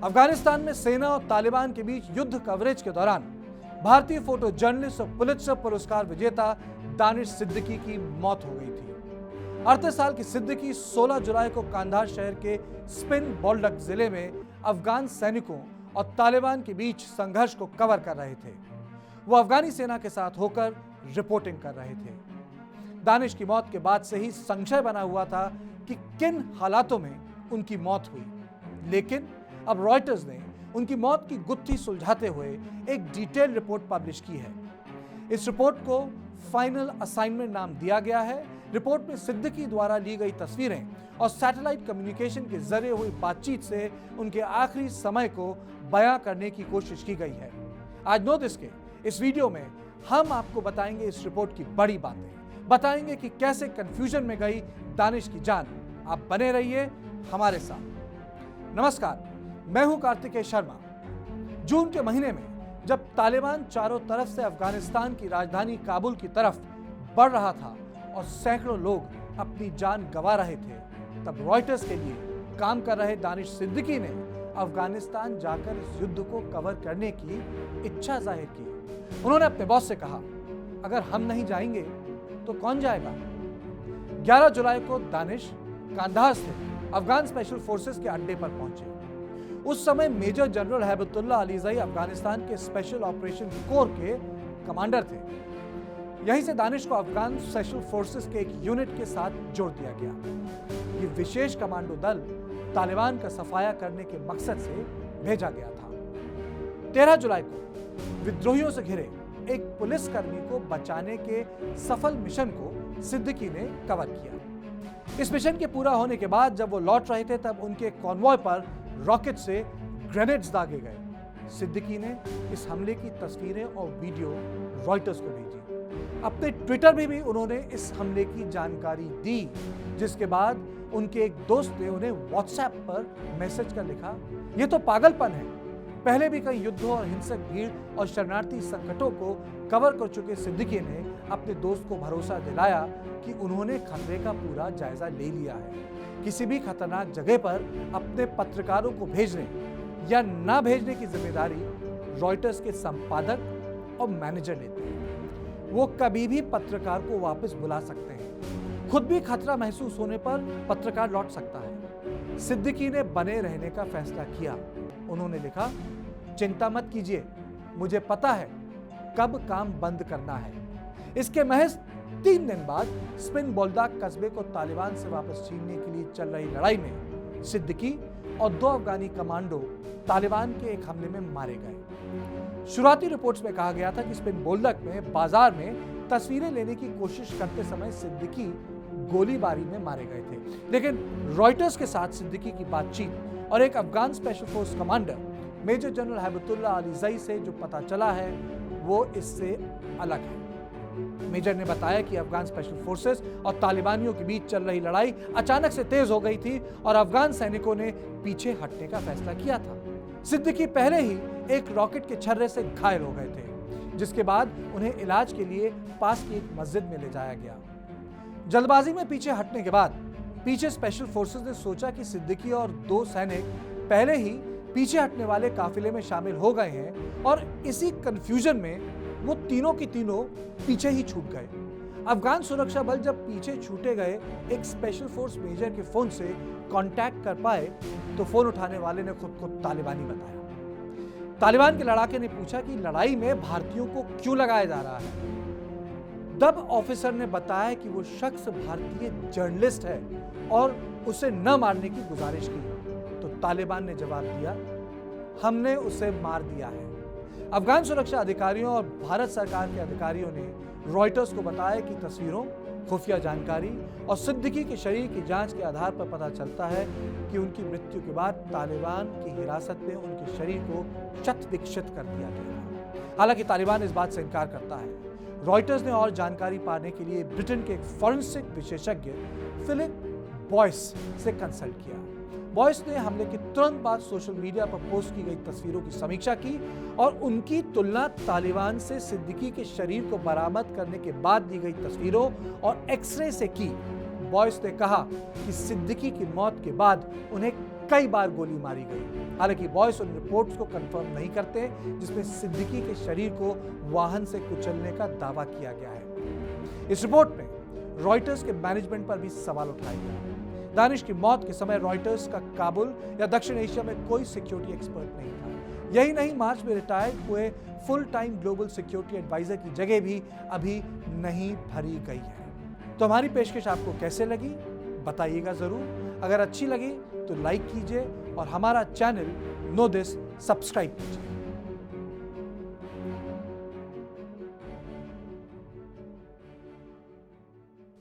अफगानिस्तान में सेना और तालिबान के बीच युद्ध कवरेज के दौरान भारतीय फोटो जर्नलिस्ट और पुलित्जर पुरस्कार विजेता दानिश सिद्दीकी की मौत हो गई थी। 38 साल की सिद्दीकी 16 जुलाई को कांधार शहर के स्पिन बोल्डक जिले में अफगान सैनिकों और तालिबान के बीच संघर्ष को कवर कर रहे थे। वो अफगानी सेना के साथ होकर रिपोर्टिंग कर रहे थे। दानिश की मौत के बाद से ही संशय बना हुआ था कि किन हालातों में उनकी मौत हुई, लेकिन अब रॉयटर्स ने उनकी मौत की गुत्थी सुलझाते हुए एक डिटेल रिपोर्ट पब्लिश की है। इस रिपोर्ट को फाइनल असाइनमेंट नाम दिया गया है। रिपोर्ट में सिद्दीकी द्वारा ली गई तस्वीरें और सैटेलाइट कम्युनिकेशन के जरिए हुई बातचीत से उनके आखिरी समय को बयां करने की कोशिश की गई है। आज नो दिस के इस वीडियो में हम आपको बताएंगे इस रिपोर्ट की बड़ी बातें, बताएंगे कि कैसे कंफ्यूजन में गई दानिश की जान। आप बने रहिए हमारे साथ। नमस्कार, मैं हूं कार्तिकेय शर्मा। जून के महीने में जब तालिबान चारों तरफ से अफगानिस्तान की राजधानी काबुल की तरफ बढ़ रहा था और सैकड़ों लोग अपनी जान गंवा रहे थे, तब रॉयटर्स के लिए काम कर रहे दानिश सिद्दीकी ने अफगानिस्तान जाकर इस युद्ध को कवर करने की इच्छा जाहिर की। उन्होंने अपने बॉस से कहा, अगर हम नहीं जाएंगे तो कौन जाएगा। 11 जुलाई को दानिश कांधार से अफगान स्पेशल फोर्सेस के अड्डे पर पहुंचे। उस समय मेजर जनरल हैबतुल्लाह अलीज़ई अफगानिस्तान के स्पेशल ऑपरेशन कोर के कमांडर थे। यहीं से दानिश को अफगान स्पेशल फोर्सेस के एक यूनिट के साथ जोड़ दिया गया। ये विशेष कमांडो दल तालिबान का सफाया करने के मकसद से भेजा गया था। 13 जुलाई को विद्रोहियों से घिरे एक पुलिसकर्मी को बचाने के सफल मिशन को सिद्दीकी ने कवर किया। इस मिशन के पूरा होने के बाद जब वो लौट रहे थे, तब उनके कॉन्वॉय पर रॉकेट से ग्रेनेड्स दागे गए। सिद्दीकी ने इस हमले की तस्वीरें और वीडियो रॉयटर्स को भेजी। अपने ट्विटर में भी उन्होंने इस हमले की जानकारी दी, जिसके बाद उनके एक दोस्त ने उन्हें व्हाट्सएप पर मैसेज कर लिखा, यह तो पागलपन है। पहले भी कई युद्धों और हिंसक भीड़ और शरणार्थी संकटों को कवर कर चुके सिद्दीकी ने अपने दोस्त को भरोसा दिलाया कि उन्होंने खतरे का पूरा जायजा ले लिया है। किसी भी खतरनाक जगह पर अपने पत्रकारों को भेजने या ना भेजने की जिम्मेदारी रॉयटर्स के संपादक और मैनेजर लेते हैं। वो कभी भी पत्रकार को वापस बुला सकते हैं। खुद भी खतरा महसूस होने पर पत्रकार लौट सकता है। सिद्दीकी ने बने रहने का फैसला किया। उन्होंने लिखा, चिंता मत कीजिए, मुझे पता है कब काम बंद करना है। इसके महज 3 दिन बाद स्पिन बोल्डक कस्बे को तालिबान से वापस छीनने के लिए चल रही लड़ाई में सिद्दीकी और 2 अफगानी कमांडो तालिबान के एक हमले में मारे गए। शुरुआती रिपोर्ट्स में कहा गया था कि स्पिन बोल्डक में बाजार में तस्वीरें लेने की कोशिश करते समय सिद्दीकी गोलीबारी में मारे गए थे, लेकिन रॉयटर्स के साथ सिद्दीकी की बातचीत और एक Afghan special force commander major general Haibatullah Alizai से जो पता चला है वो इससे अलग है। मेजर ने बताया कि अफगान स्पेशल फोर्सेस और तालिबानियों के बीच चल रही लड़ाई अचानक से तेज हो गई थी और अफगान सैनिकों ने पीछे हटने का फैसला किया था। सिद्दीकी पहले ही एक रॉकेट के छर्रे से घायल हो गए थे, जिसके बाद उन्हें इलाज के लिए पास की एक मस्जिद में ले जाया गया। जल्दबाजी में पीछे हटने के बाद पीछे स्पेशल फोर्सेस ने सोचा कि सिद्दीकी और 2 सैनिक पहले ही पीछे हटने वाले काफिले में शामिल हो गए हैं और इसी कंफ्यूजन में वो तीनों की तीनों पीछे ही छूट गए। अफगान सुरक्षा बल जब पीछे छूटे गए एक स्पेशल फोर्स मेजर के फोन से कांटेक्ट कर पाए तो फोन उठाने वाले ने खुद को तालिबानी बताया। तालिबान के लड़ाके ने पूछा कि लड़ाई में भारतीयों को क्यों लगाया जा रहा है। तब ऑफिसर ने बताया कि वो शख्स भारतीय जर्नलिस्ट है और उसे न मारने की गुजारिश की। तो तालिबान ने जवाब दिया, हमने उसे मार दिया है। अफगान सुरक्षा अधिकारियों और भारत सरकार के अधिकारियों ने रॉयटर्स को बताया कि तस्वीरों, खुफिया जानकारी और सिद्दीकी के शरीर की जांच के आधार पर पता चलता है कि उनकी मृत्यु के बाद तालिबान की हिरासत में उनके शरीर को क्षत विक्षत कर दिया गया। हालांकि तालिबान इस बात से इनकार करता है। रॉयटर्स ने और जानकारी पाने के लिए ब्रिटेन के एक फॉरेंसिक विशेषज्ञ फिलिप बॉयस से कंसल्ट किया। बॉयस ने हमले के तुरंत बाद सोशल मीडिया पर पोस्ट की गई तस्वीरों की समीक्षा की और उनकी तुलना तालिबान से सिद्दीकी के शरीर को बरामद करने के बाद दी गई तस्वीरों और एक्सरे से की। बॉयस ने कहा कि सिद्दीकी की मौत के बाद उन्हें कई बार गोली मारी गई। हालांकि बॉयस उन रिपोर्ट्स को कंफर्म नहीं करते जिसमें सिद्दीकी के शरीर को वाहन से कुचलने का दावा किया गया है। इस रिपोर्ट में रॉयटर्स के मैनेजमेंट पर भी सवाल उठाए गए। दानिश की मौत के समय रॉयटर्स का काबुल या दक्षिण एशिया में कोई सिक्योरिटी एक्सपर्ट नहीं था। यही नहीं, मार्च में रिटायर्ड हुए full time global security adviser की जगह भी अभी नहीं भरी गई है। तो हमारी पेशकश आपको कैसे लगी बताइएगा जरूर। अगर अच्छी लगी तो लाइक कीजिए और हमारा चैनल नो दिस सब्सक्राइब कीजिए।